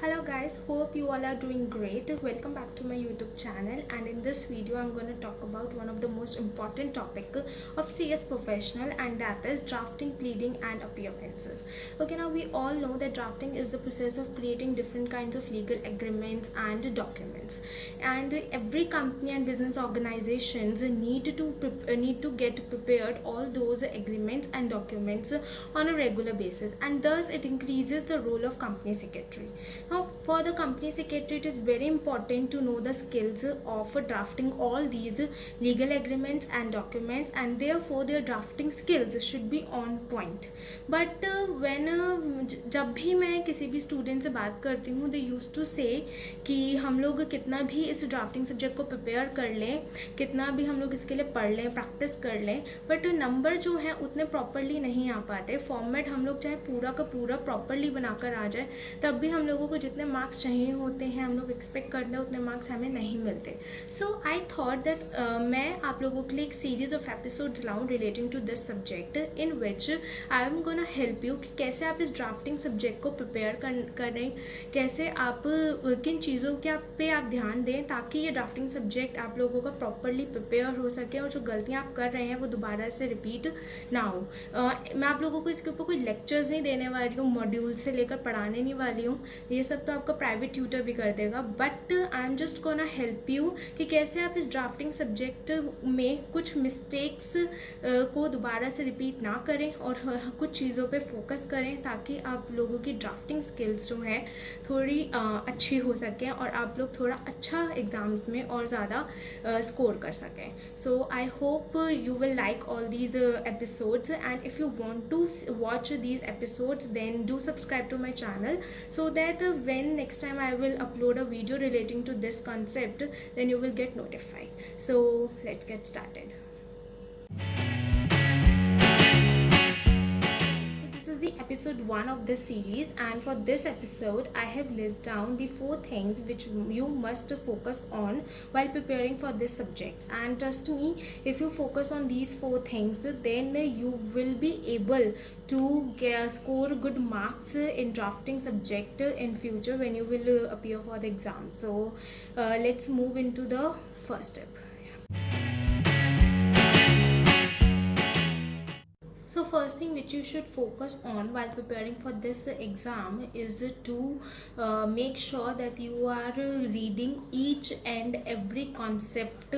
Hello guys, hope you all are doing great. Welcome back to my YouTube channel, and in this video I'm going to talk about one of the most important topic of CS professional, and that is drafting, pleading and appearances. Okay, now we all know that drafting is the process of creating different kinds of legal agreements and documents, and every company and business organizations need to get prepared all those agreements and documents on a regular basis, and thus it increases the role of company secretary. Now, for the company secretary, it is very important to know the skills of drafting all these legal agreements and documents, and therefore their drafting skills should be on point. But जब भी मैं किसी भी student से बात करती हूँ, दे use to से कि हम लोग कितना भी इस ड्राफ्टिंग सब्जेक्ट को प्रिपेयर कर लें, कितना भी हम लोग इसके लिए पढ़ लें, प्रैक्टिस कर लें, बट नंबर जो है उतने प्रॉपरली नहीं आ पाते. फॉर्मेट हम लोग चाहे पूरा का पूरा प्रॉपरली बनाकर आ जाए, तब भी हम लोगों को जितने मार्क्स चाहिए होते हैं, हम लोग एक्सपेक्ट करते हैं उतने मार्क्स हमें नहीं मिलते. सो आई थॉट दैट मैं आप लोगों के लिए एक सीरीज ऑफ एपिसोड्स लाऊं relating to this subject, in which I am gonna help you कि कैसे आप इस ड्राफ्टिंग सब्जेक्ट को प्रिपेयर करें, कैसे आप किन चीज़ों के पे आप ध्यान दें ताकि ये ड्राफ्टिंग सब्जेक्ट आप लोगों का प्रॉपरली प्रिपेयर हो सके और जो गलतियाँ आप कर रहे हैं वो दोबारा से रिपीट ना हो. मैं आप लोगों को इसके ऊपर कोई लेक्चर्स नहीं देने वाली हूँ, मॉड्यूल से लेकर पढ़ाने नहीं वाली हूँ, ये सब तो आपका प्राइवेट ट्यूटर भी कर देगा. But I am just gonna help you कि कैसे आप इस ड्राफ्टिंग सब्जेक्ट में कुछ मिस्टेक्स को दोबारा से रिपीट ना करें और कुछ चीज़ों पे फोकस करें ताकि आप लोगों की ड्राफ्टिंग स्किल्स जो हैं थोड़ी अच्छी हो सकें और आप लोग थोड़ा अच्छा एग्ज़ाम्स में और ज़्यादा स्कोर कर सकें. So I hope you will like all these episodes, and if you want to watch these episodes, then do subscribe to my channel so that when next time I will upload a video relating to this concept, then you will get notified. So let's get started. The episode 1 of this series, and for this episode I have listed down the 4 things which you must focus on while preparing for this subject. And trust me, if you focus on these 4 things, then you will be able to score good marks in drafting subject in future when you will appear for the exam. So let's move into the first step. So first thing which you should focus on while preparing for this exam is to make sure that you are reading each and every concept,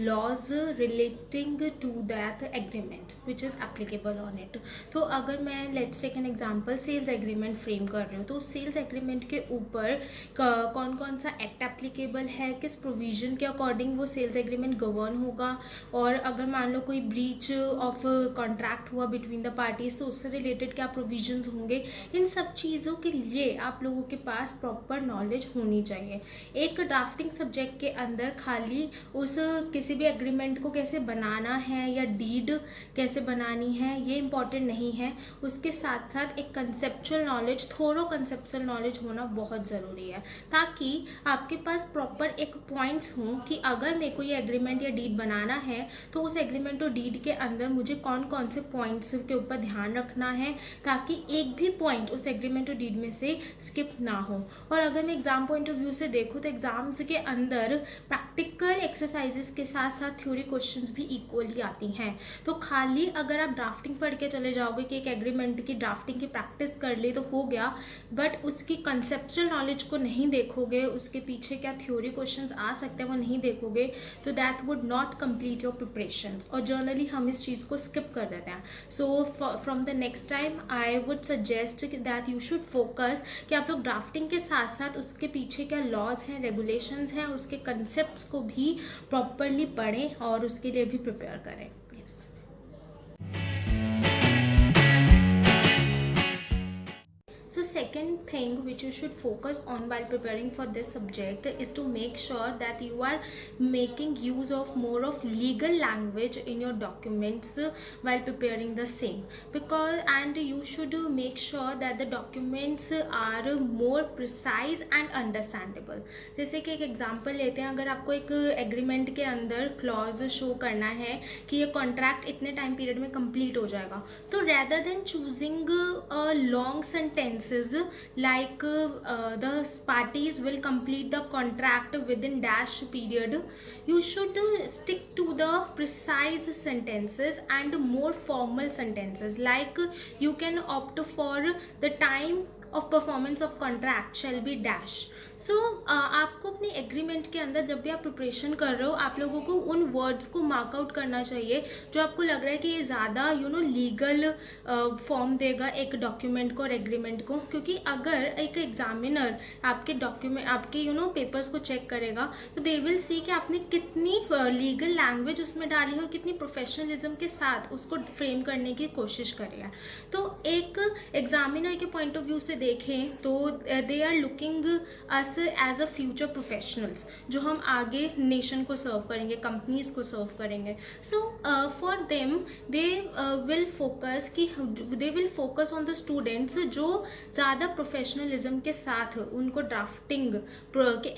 laws relating to that agreement which is applicable on it. तो अगर मैं let's take an example sales agreement frame कर रही हूँ, तो sales agreement के ऊपर कौन कौन सा एक्ट एप्लीकेबल है, किस प्रोविजन के अकॉर्डिंग वो सेल्स एग्रीमेंट गवर्न होगा, और अगर मान लो कोई ब्रीच ऑफ कॉन्ट्रैक्ट हुआ बिटवीन द पार्टीज तो उससे रिलेटेड क्या प्रोविजंस होंगे, इन सब चीज़ों के लिए आप लोगों के पास प्रॉपर नॉलेज होनी चाहिए. एक ड्राफ्टिंग सब्जेक्ट के अंदर खाली उस किसी भी एग्रीमेंट को कैसे बनाना है या डीड कैसे बनानी है ये इंपॉर्टेंट नहीं है, उसके साथ साथ एक कंसेप्चुअल नॉलेज, थोड़ा कंसेप्चुअल नॉलेज होना बहुत ज़रूरी है ताकि आपके पास प्रॉपर एक पॉइंट्स हों कि अगर मेरे को ये एग्रीमेंट या डीड बनाना है तो उस एग्रीमेंट और डीड के अंदर मुझे कौन कौन से पॉइंट्स के ऊपर ध्यान रखना है ताकि एक भी पॉइंट उस एग्रीमेंट और डीड में से स्किप ना हो. और अगर मैं एग्जाम पॉइंट ऑफ व्यू से देखूँ तो एग्जाम्स के अंदर प्रैक्टिकल एक्सरसाइजेस के साथ साथ थ्योरी क्वेश्चंस भी इक्वली आती हैं. तो खाली अगर आप ड्राफ्टिंग पढ़ के चले जाओगे कि एक एग्रीमेंट की ड्राफ्टिंग की प्रैक्टिस कर ली तो हो गया, बट उसकी कंसेप्चुअल नॉलेज को नहीं देखोगे, उसके पीछे क्या थ्योरी क्वेश्चंस आ सकते हैं वो नहीं देखोगे, तो that would not complete your preparation. और जर्नली हम इस चीज़ को स्किप कर देते हैं. सो from the next time I would suggest that you should focus कि आप लोग ड्राफ्टिंग के साथ साथ उसके पीछे क्या लॉज हैं, रेगुलेशंस हैं, उसके कंसेप्ट्स को भी प्रॉपरली पढ़ें और उसके लिए भी प्रिपेयर करें. So second thing which you should focus on while preparing for this subject is to make sure that you are making use of more of legal language in your documents while preparing the same, and you should make sure that the documents are more precise and understandable. जैसे कि एक example लेते हैं, अगर आपको एक agreement के अंदर क्लॉज शो करना है कि ये कॉन्ट्रैक्ट इतने टाइम पीरियड में कंप्लीट हो जाएगा, तो rather than choosing a long sentence sentences like the parties will complete the contract within dash period. You should stick to the precise sentences and more formal sentences, like you can opt for the time of performance of contract shall be dash. सो आपको अपने agreement के अंदर जब भी आप preparation कर रहे हो, आप लोगों को उन वर्ड्स को मार्कआउट करना चाहिए जो आपको लग रहा है कि ये ज़्यादा लीगल फॉर्म देगा एक डॉक्यूमेंट को और एग्रीमेंट को. क्योंकि अगर एक एग्जामिनर आपके डॉक्यूमेंट आपके पेपर्स को चेक करेगा तो दे विल सी कि आपने कितनी लीगल लैंग्वेज उसमें डाली है और कितनी प्रोफेशनलिज्म के साथ उसको फ्रेम करने की कोशिश करी है. तो एक एग्जामिनर के पॉइंट ऑफ व्यू से देखें तो they are looking us as a future professionals, जो हम आगे नेशन को सर्व करेंगे, कंपनीज को सर्व करेंगे. So for them they will focus on the students जो ज़्यादा प्रोफेशनलिज्म के साथ उनको ड्राफ्टिंग के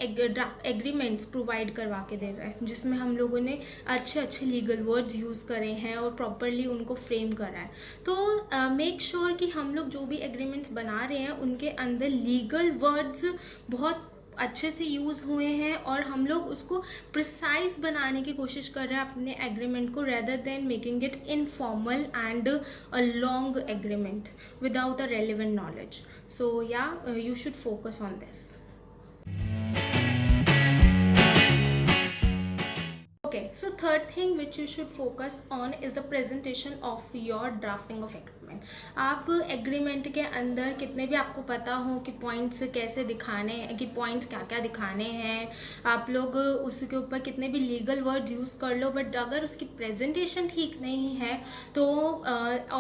एग्रीमेंट्स प्रोवाइड करवा के दे रहा है, जिसमें हम लोगों ने अच्छे अच्छे लीगल वर्ड्स यूज़ करे हैं और प्रॉपरली उनको फ्रेम करा है. तो मेक श्योर कि हम लोग जो भी एग्रीमेंट्स बना रहे हैं उनके अंदर लीगल वर्ड्स बहुत अच्छे से यूज़ हुए हैं और हम लोग उसको प्रिसाइज बनाने की कोशिश कर रहे हैं अपने एग्रीमेंट को, rather than making it informal and a long agreement without a relevant knowledge. So या you should focus on this. Okay, so third thing which you should focus on is the presentation of your drafting of agreement. आप agreement के अंदर कितने भी आपको पता हो कि पॉइंट्स कैसे दिखाने हैं, कि पॉइंट्स क्या क्या दिखाने हैं, आप लोग उसके ऊपर कितने भी लीगल वर्ड्स यूज़ कर लो, बट अगर उसकी प्रेजेंटेशन ठीक नहीं है तो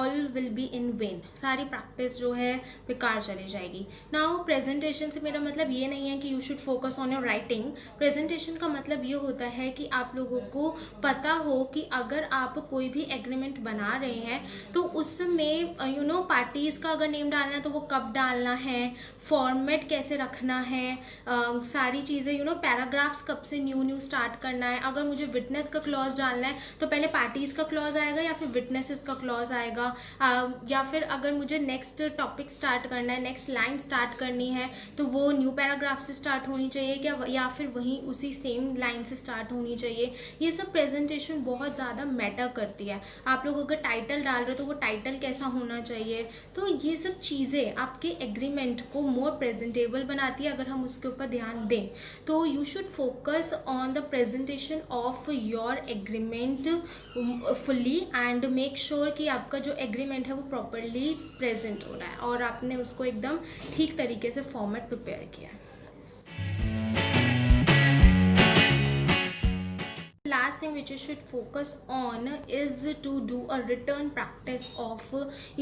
all will be in when. सारी प्रैक्टिस जो है बेकार चली जाएगी. नाउ प्रेजेंटेशन से मेरा मतलब ये नहीं है कि you should focus on your writing. Presentation का मतलब ये होता है कि आप लोगों को पता हो कि अगर आप कोई भी एग्रीमेंट बना रहे हैं तो उसमें पार्टीज का अगर नेम डालना है तो वो कब डालना है, फॉर्मेट कैसे रखना है, सारी चीज़ें पैराग्राफ्स कब से न्यू स्टार्ट करना है. अगर मुझे विटनेस का क्लॉज डालना है तो पहले पार्टीज का क्लॉज आएगा या फिर विटनेसेस का क्लॉज आएगा, या फिर अगर मुझे नेक्स्ट टॉपिक स्टार्ट करना है, नेक्स्ट लाइन स्टार्ट करनी है तो वो न्यू पैराग्राफ से स्टार्ट होनी चाहिए क्या, या फिर वहीं उसी सेम लाइन से स्टार्ट होनी चाहिए. ये सब प्रेजेंटेशन बहुत ज़्यादा मैटर करती है. आप लोग अगर टाइटल डाल रहे हो तो वो टाइटल कैसा होना चाहिए. तो ये सब चीज़ें आपके एग्रीमेंट को मोर प्रेजेंटेबल बनाती है अगर हम उसके ऊपर ध्यान दें. तो you should focus on the presentation of your agreement fully and make sure कि आपका जो एग्रीमेंट है वो प्रॉपरली प्रेजेंट हो रहा है और आपने उसको एकदम ठीक तरीके से फॉर्मेट प्रिपेयर किया है. Last thing which you should focus on is to do a written practice of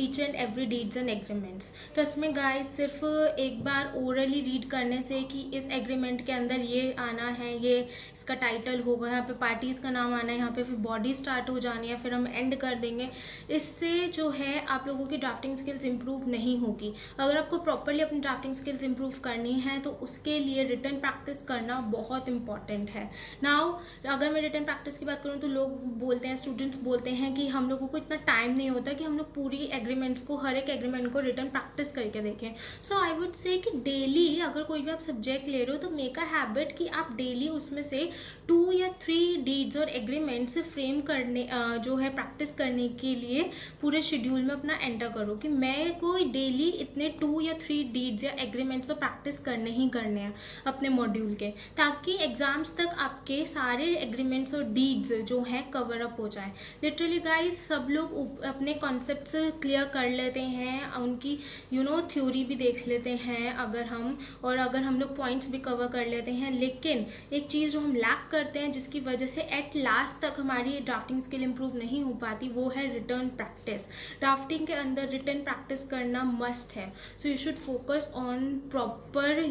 each and every deeds and agreements. Trust में गाइस, सिर्फ एक बार ओरली रीड करने से कि इस एग्रीमेंट के अंदर ये आना है, ये इसका टाइटल होगा, यहाँ पे पार्टीज का नाम आना है, यहाँ पे फिर बॉडी स्टार्ट हो जानी है, फिर हम एंड कर देंगे, इससे जो है आप लोगों की ड्राफ्टिंग स्किल्स इंप्रूव नहीं होगी. अगर आपको प्रॉपरली अपनी ड्राफ्टिंग स्किल्स इंप्रूव करनी है तो उसके लिए रिटन प्रैक्टिस करना बहुत इंपॉर्टेंट है. नाउ अगर मैं रिटन प्रैक्टिस की बात करूँ तो लोग बोलते हैं, स्टूडेंट्स बोलते हैं कि हम लोगों को इतना टाइम नहीं होता कि हम लोग पूरी एग्रीमेंट्स को, हर एक एग्रीमेंट को रिटन प्रैक्टिस करके देखें. सो आई वुड से कि डेली अगर कोई भी आप सब्जेक्ट ले रहे हो तो मेक अ हैबिट कि आप डेली उसमें से 2 या 3 डीड्स और एग्रीमेंट्स फ्रेम करने जो है प्रैक्टिस करने के लिए पूरे शेड्यूल में अपना एंटर करो कि मैं कोई डेली इतने 2 या 3 डीड्स या एग्रीमेंट्स तो प्रैक्टिस करने ही करने हैं अपने मॉड्यूल के, ताकि एग्जाम्स तक आपके सारे एग्रीमेंट्स और डीड्स जो है कवर अप हो जाए. लिटरली गाइस, सब लोग अपने कॉन्सेप्ट्स क्लियर कर लेते हैं, उनकी थ्योरी भी देख लेते हैं अगर हम लोग पॉइंट्स भी कवर कर लेते हैं, लेकिन एक चीज़ जो हम लैक करते हैं जिसकी वजह से एट लास्ट तक हमारी ड्राफ्टिंग स्किल इंप्रूव नहीं हो पाती, वो है रिटर्न प्रैक्टिस. ड्राफ्टिंग के अंदर रिटर्न प्रैक्टिस करना मस्ट है. So you should focus on proper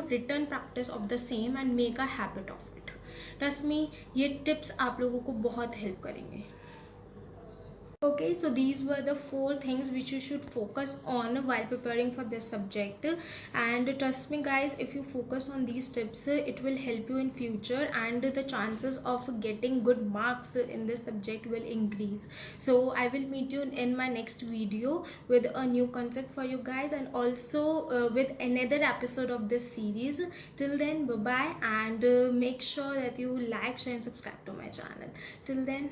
return practice of the same and make a habit of it. Trust me, ये टिप्स आप लोगों को बहुत हेल्प करेंगे. Okay, so these were the four things which you should focus on while preparing for this subject. And trust me guys, if you focus on these tips, it will help you in future, and the chances of getting good marks in this subject will increase. So I will meet you in my next video with a new concept for you guys, and also with another episode of this series. Till then, bye bye, and make sure that you like, share and subscribe to my channel. Till then.